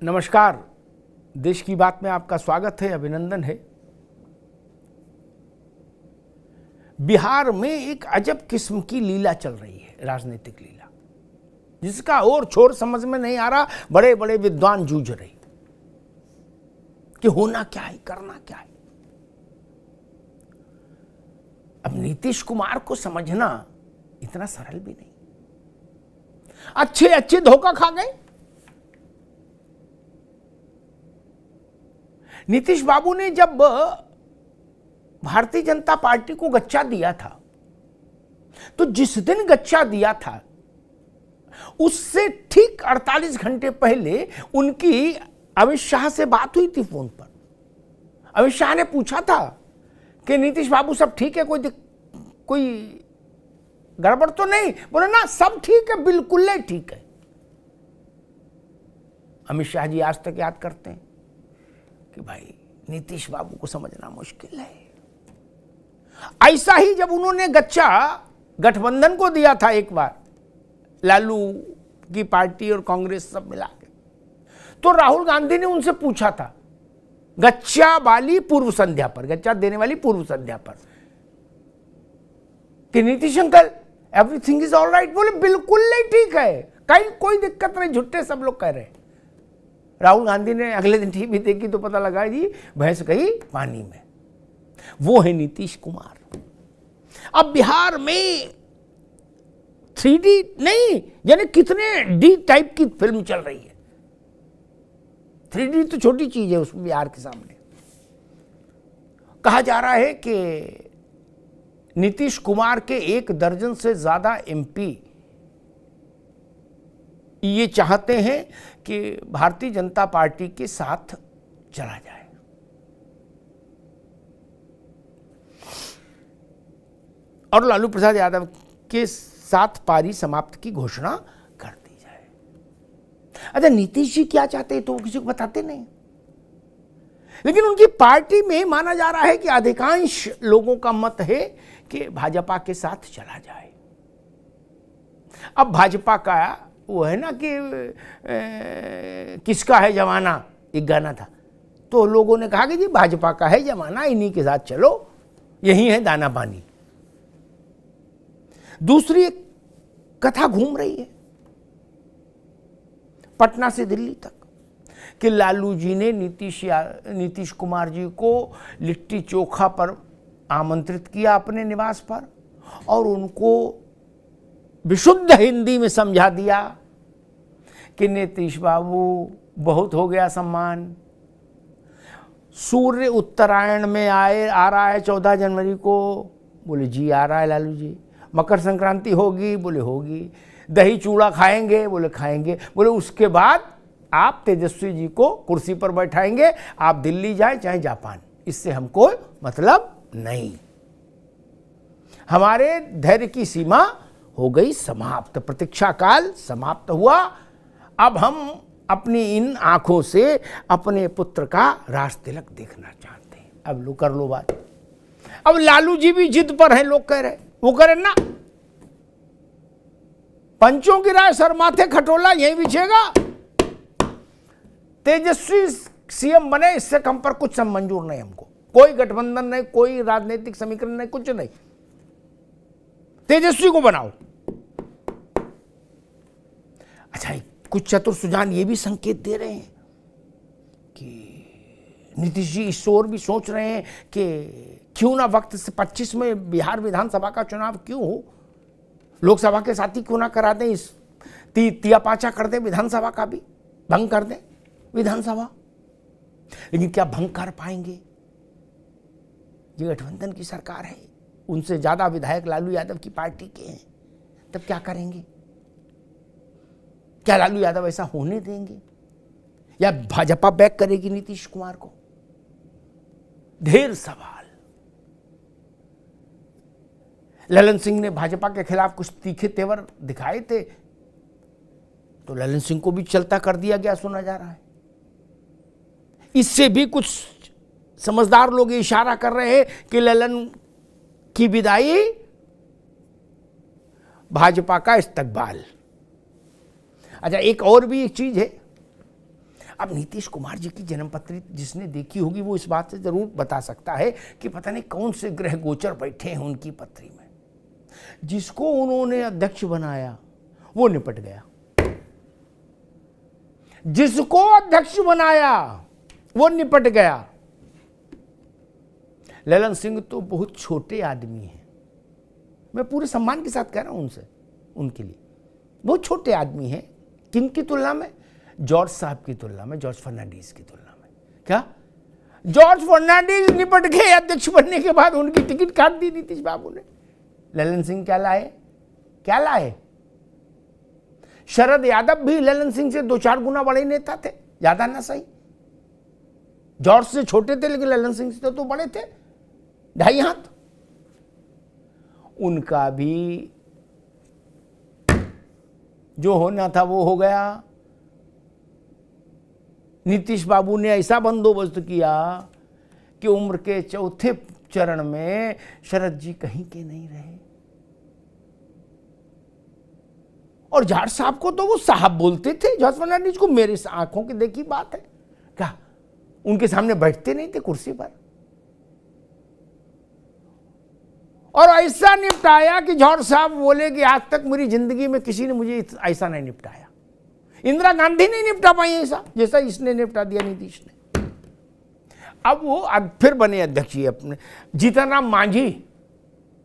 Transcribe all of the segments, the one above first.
नमस्कार। देश की बात में आपका स्वागत है, अभिनंदन है। बिहार में एक अजब किस्म की लीला चल रही है, राजनीतिक लीला, जिसका और छोर समझ में नहीं आ रहा। बड़े बड़े विद्वान जूझ रहे कि होना क्या है, करना क्या है। अब नीतीश कुमार को समझना इतना सरल भी नहीं। अच्छे अच्छे धोखा खा गए। नीतीश बाबू ने जब भारतीय जनता पार्टी को गच्चा दिया था, तो जिस दिन गच्चा दिया था उससे ठीक 48 घंटे पहले उनकी अमित शाह से बात हुई थी फोन पर। अमित शाह ने पूछा था कि नीतीश बाबू सब ठीक है, कोई गड़बड़ तो नहीं? बोले ना, सब ठीक है, बिल्कुल नहीं ठीक है। अमित शाह जी आज तक याद करते हैं कि भाई नीतीश बाबू को समझना मुश्किल है। ऐसा ही जब उन्होंने गच्चा गठबंधन को दिया था एक बार, लालू की पार्टी और कांग्रेस सब मिला के, तो राहुल गांधी ने उनसे पूछा था गच्चा वाली पूर्व संध्या पर, गच्चा देने वाली पूर्व संध्या पर, कि Nitish uncle everything is all right? बोले बिल्कुल नहीं ठीक है, कहीं कोई दिक्कत नहीं, झूठे सब लोग कह रहे हैं। राहुल गांधी ने अगले दिन टीवी देखी तो पता लगा जी भैंस गई पानी में। वो है नीतीश कुमार। अब बिहार में 3D नहीं, यानी कितने डी टाइप की फिल्म चल रही है। 3D तो छोटी चीज है उसमें बिहार के सामने। कहा जा रहा है कि नीतीश कुमार के 1 दर्जन से ज्यादा MP ये चाहते हैं कि भारतीय जनता पार्टी के साथ चला जाए। और लालू प्रसाद यादव के साथ पारी समाप्त की घोषणा कर दी जाए। अच्छा, नीतीश जी क्या चाहते हैं तो वो किसी को बताते नहीं, लेकिन उनकी पार्टी में माना जा रहा है कि अधिकांश लोगों का मत है कि भाजपा के साथ चला जाए। अब भाजपा का वो है ना कि किसका है जमाना, एक गाना था, तो लोगों ने कहा कि जी भाजपा का है जमाना, इन्हीं के साथ चलो, यही है दाना पानी। दूसरी एक कथा घूम रही है पटना से दिल्ली तक कि लालू जी ने नीतीश कुमार जी को लिट्टी चोखा पर आमंत्रित किया अपने निवास पर, और उनको विशुद्ध हिंदी में समझा दिया कि नीतीश बाबू बहुत हो गया सम्मान। सूर्य उत्तरायण में आ रहा है 14 जनवरी को, बोले जी आ रहा है लालू जी। मकर संक्रांति होगी, बोले होगी। दही चूड़ा खाएंगे, बोले खाएंगे। बोले उसके बाद आप तेजस्वी जी को कुर्सी पर बैठाएंगे, आप दिल्ली जाए चाहे जापान, इससे हमको मतलब नहीं। हमारे धैर्य की सीमा हो गई समाप्त, प्रतीक्षा काल समाप्त हुआ। अब हम अपनी इन आंखों से अपने पुत्र का राज तिलक देखना चाहते हैं। अब लो कर लो बात। अब लालू जी भी जिद पर हैं, लोग कह रहे, वो कह रहे ना, पंचों की राय सर माथे खटोला यही बिछेगा। तेजस्वी CM बने, इससे कम पर कुछ सब मंजूर नहीं हमको। कोई गठबंधन नहीं, कोई राजनीतिक समीकरण नहीं, कुछ नहीं। तेजस्वी को बनाओ। अच्छा, कुछ चतुर सुजान ये भी संकेत दे रहे हैं कि नीतीश जी इस ओर भी सोच रहे हैं कि क्यों ना वक्त से 25 में बिहार विधानसभा का चुनाव क्यों हो, लोकसभा के साथ ही क्यों ना करा दें, इस तिया पाचा कर दें, विधानसभा का भी भंग कर दें विधानसभा। लेकिन क्या भंग कर पाएंगे? ये गठबंधन की सरकार है, उनसे ज्यादा विधायक लालू यादव की पार्टी के हैं, तब क्या करेंगे? क्या लालू यादव ऐसा होने देंगे, या भाजपा बैक करेगी नीतीश कुमार को? ढेर सवाल। ललन सिंह ने भाजपा के खिलाफ कुछ तीखे तेवर दिखाए थे, तो ललन सिंह को भी चलता कर दिया गया, सुना जा रहा है। इससे भी कुछ समझदार लोग इशारा कर रहे हैं कि ललन की विदाई भाजपा का इस्तकबाल। अच्छा, एक और भी एक चीज है, अब नीतीश कुमार जी की जन्मपत्री जिसने देखी होगी वो इस बात से जरूर बता सकता है कि पता नहीं कौन से ग्रह गोचर बैठे हैं उनकी पत्री में। जिसको उन्होंने अध्यक्ष बनाया वो निपट गया, जिसको अध्यक्ष बनाया वो निपट गया। ललन सिंह तो बहुत छोटे आदमी हैं, मैं पूरे सम्मान के साथ कह रहा हूं उनसे, उनके लिए बहुत छोटे आदमी हैं। किनकी तुलना में? जॉर्ज साहब की तुलना में, जॉर्ज फर्नांडिस की तुलना में। क्या जॉर्ज फर्नांडिस निपट गए अध्यक्ष बनने के बाद, उनकी टिकट काट दी नीतीश बाबू ने। ललन सिंह क्या लाए? क्या लाए? शरद यादव भी ललन सिंह से 2-4 गुना बड़े नेता थे, ज्यादा ना सही। जॉर्ज से छोटे थे लेकिन ललन सिंह से तो बड़े थे, 2.5 हाथ। उनका भी जो होना था वो हो गया। नीतीश बाबू ने ऐसा बंदोबस्त किया कि उम्र के 4थे चरण में शरद जी कहीं के नहीं रहे। और जाट साहब को तो वो साहब बोलते थे, जॉर्ज फर्नांडिस को। मेरी आंखों की देखी बात है, क्या उनके सामने बैठते नहीं थे कुर्सी पर। और ऐसा निपटाया कि जॉर्ज साहब बोले कि आज तक मेरी जिंदगी में किसी ने मुझे ऐसा नहीं निपटाया। इंदिरा गांधी नहीं निपटा पाई ऐसा जैसा इसने निपटा दिया नीतीश ने। अब वो फिर बने अध्यक्ष अपने, जीतन राम मांझी।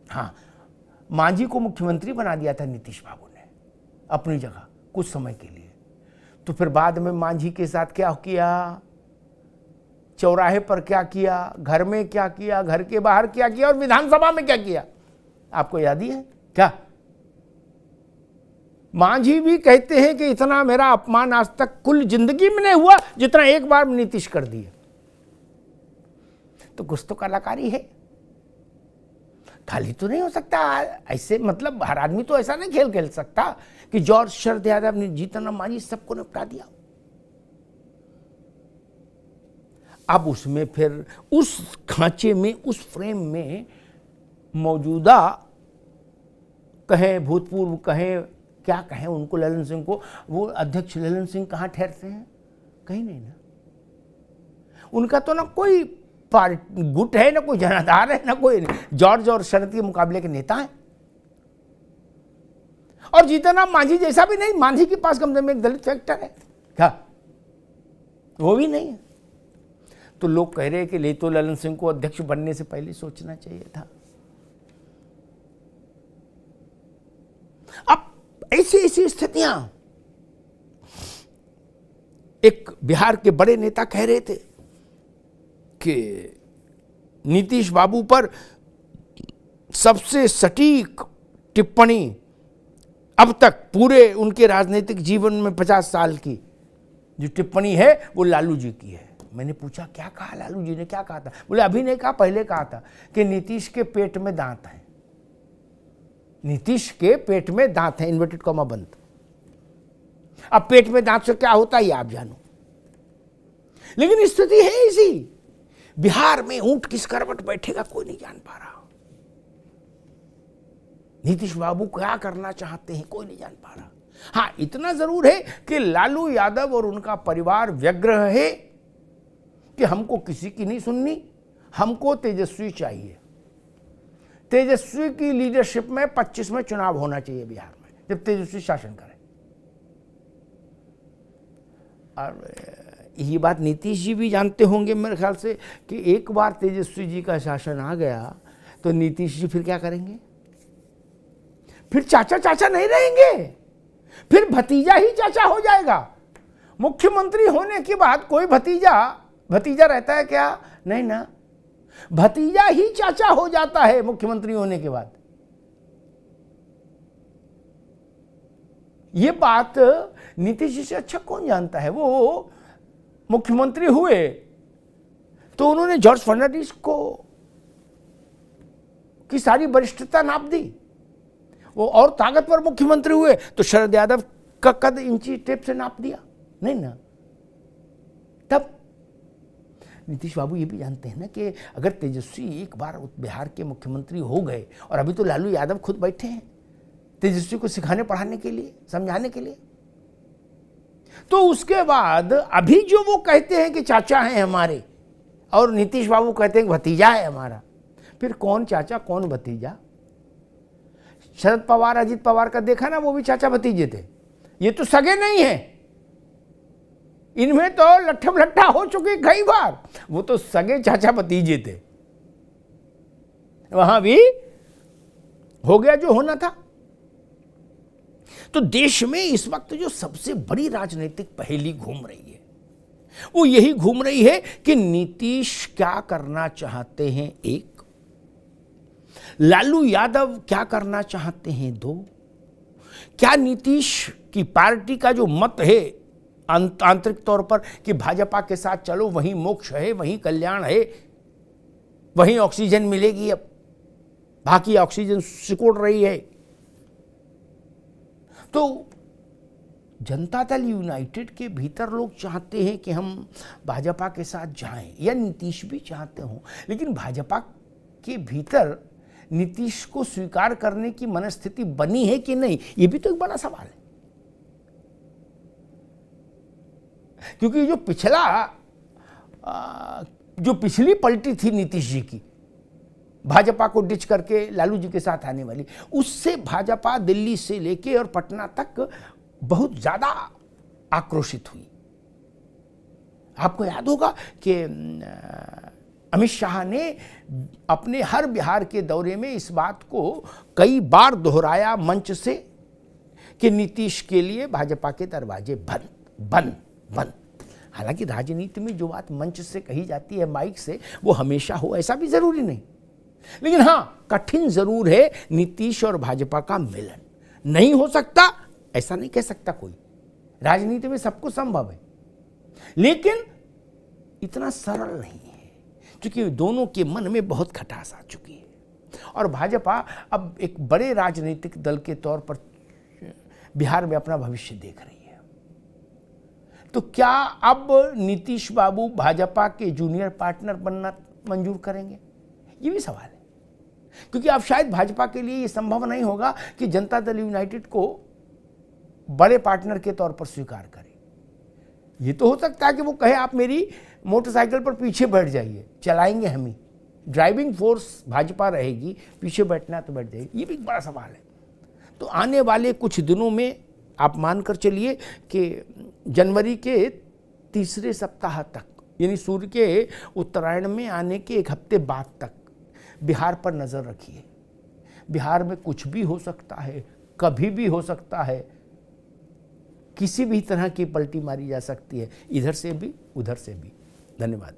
हाँ, मांझी को मुख्यमंत्री बना दिया था नीतीश बाबू ने अपनी जगह कुछ समय के लिए। तो फिर बाद में मांझी के साथ क्या किया, चौराहे पर क्या किया, घर में क्या किया, घर के बाहर क्या किया, और विधानसभा में क्या किया, आपको याद ही है क्या? मांझी भी कहते हैं कि इतना मेरा अपमान आज तक कुल जिंदगी में नहीं हुआ जितना एक बार नीतीश कर दिया। तो कुछ तो कलाकारी है, खाली तो नहीं हो सकता ऐसे। मतलब हर आदमी तो ऐसा नहीं खेल खेल सकता कि जॉर्ज शरद यादव ने, जीतन राम मांझी सबको निपटा दिया। अब उसमें फिर उस खांचे में, उस फ्रेम में मौजूदा कहें, भूतपूर्व कहें, क्या कहें उनको, ललन सिंह को, वो अध्यक्ष ललन सिंह कहाँ ठहरते हैं? कहीं नहीं ना। उनका तो ना कोई गुट है, ना कोई जनाधार है, ना कोई जॉर्ज और शरद के मुकाबले के नेता हैं। और जीतन राम मांझी जैसा भी नहीं। मांझी के पास कम से कम एक दलित फैक्टर है, क्या वो भी नहीं है? तो लोग कह रहे हैं कि ले तो ललन सिंह को अध्यक्ष बनने से पहले सोचना चाहिए था। अब ऐसी ऐसी स्थितियां, एक बिहार के बड़े नेता कह रहे थे कि नीतीश बाबू पर सबसे सटीक टिप्पणी अब तक पूरे उनके राजनीतिक जीवन में 50 साल की जो टिप्पणी है वो लालू जी की है। मैंने पूछा क्या कहा, लालू जी ने क्या कहा था? बोले अभी नहीं कहा, पहले कहा था कि नीतीश के पेट में दांत हैं, नीतीश के पेट में दांत हैं, इन्वर्टेड कॉमा बंद। अब पेट में दांत से क्या होता है आप जानो, लेकिन स्थिति है ऐसी। बिहार में ऊंट किस करवट बैठेगा कोई नहीं जान पा रहा। नीतीश बाबू क्या करना चाहते हैं कोई नहीं जान पा रहा। हाँ, इतना जरूर है कि लालू यादव और उनका परिवार व्यग्र है कि हमको किसी की नहीं सुननी, हमको तेजस्वी चाहिए। तेजस्वी की लीडरशिप में 25 में चुनाव होना चाहिए बिहार में, जब तेजस्वी शासन करे। और ये बात नीतीश जी भी जानते होंगे मेरे ख्याल से कि एक बार तेजस्वी जी का शासन आ गया तो नीतीश जी फिर क्या करेंगे? फिर चाचा चाचा नहीं रहेंगे, फिर भतीजा ही चाचा हो जाएगा। मुख्यमंत्री होने के बाद कोई भतीजा रहता है क्या? नहीं ना, भतीजा ही चाचा हो जाता है मुख्यमंत्री होने के बाद। ये बात नीतीश जी से अच्छा कौन जानता है? वो मुख्यमंत्री हुए तो उन्होंने जॉर्ज फर्नांडिस को की सारी वरिष्ठता नाप दी। वो और ताकतवर मुख्यमंत्री हुए तो शरद यादव का कद इंची टेप से नाप दिया, नहीं ना। तब नीतीश बाबू ये भी जानते हैं ना कि अगर तेजस्वी एक बार बिहार के मुख्यमंत्री हो गए, और अभी तो लालू यादव खुद बैठे हैं तेजस्वी को सिखाने पढ़ाने के लिए, समझाने के लिए, तो उसके बाद अभी जो वो कहते हैं कि चाचा हैं हमारे और नीतीश बाबू कहते हैं कि भतीजा है हमारा, फिर कौन चाचा कौन भतीजा? शरद पवार अजीत पवार का देखा ना, वो भी चाचा भतीजे थे। ये तो सगे नहीं है, इनमें तो लट्ठम लट्ठा हो चुके कई बार, वो तो सगे चाचा भतीजे थे। वहां भी हो गया जो होना था। तो देश में इस वक्त जो सबसे बड़ी राजनीतिक पहेली घूम रही है वो यही घूम रही है कि नीतीश क्या करना चाहते हैं, एक, लालू यादव क्या करना चाहते हैं, दो, क्या नीतीश की पार्टी का जो मत है आंतरिक तौर पर कि भाजपा के साथ चलो वहीं मोक्ष है, वहीं कल्याण है, वहीं ऑक्सीजन मिलेगी, अब बाकी ऑक्सीजन सिकुड़ रही है। तो जनता दल यूनाइटेड के भीतर लोग चाहते हैं कि हम भाजपा के साथ जाएं, या नीतीश भी चाहते हों, लेकिन भाजपा के भीतर नीतीश को स्वीकार करने की मनस्थिति बनी है कि नहीं, ये भी तो एक बड़ा सवाल है। क्योंकि जो पिछली पलटी थी नीतीश जी की, भाजपा को डिच करके लालू जी के साथ आने वाली, उससे भाजपा दिल्ली से लेके और पटना तक बहुत ज्यादा आक्रोशित हुई। आपको याद होगा कि अमित शाह ने अपने हर बिहार के दौरे में इस बात को कई बार दोहराया मंच से कि नीतीश के लिए भाजपा के दरवाजे बंद बंद बंद। हालांकि राजनीति में जो बात मंच से कही जाती है, माइक से, वो हमेशा हो ऐसा भी जरूरी नहीं, लेकिन हां कठिन जरूर है नीतीश और भाजपा का मिलन। नहीं हो सकता ऐसा नहीं कह सकता कोई, राजनीति में सब कुछ संभव है, लेकिन इतना सरल नहीं है, क्योंकि दोनों के मन में बहुत खटास आ चुकी है और भाजपा अब एक बड़े राजनीतिक दल के तौर पर बिहार में अपना भविष्य देख रही है। तो क्या अब नीतीश बाबू भाजपा के जूनियर पार्टनर बनना मंजूर करेंगे, ये भी सवाल है। क्योंकि अब शायद भाजपा के लिए ये संभव नहीं होगा कि जनता दल यूनाइटेड को बड़े पार्टनर के तौर पर स्वीकार करे। ये तो हो सकता है कि वो कहे आप मेरी मोटरसाइकिल पर पीछे बैठ जाइए, चलाएंगे हम ही, ड्राइविंग फोर्स भाजपा रहेगी, पीछे बैठना तो बैठ जाएगी। ये भी एक बड़ा सवाल है। तो आने वाले कुछ दिनों में आप मानकर चलिए कि जनवरी के तीसरे सप्ताह तक, यानी सूर्य के उत्तरायण में आने के एक हफ्ते बाद तक बिहार पर नजर रखिए। बिहार में कुछ भी हो सकता है, कभी भी हो सकता है, किसी भी तरह की पलटी मारी जा सकती है, इधर से भी उधर से भी। धन्यवाद।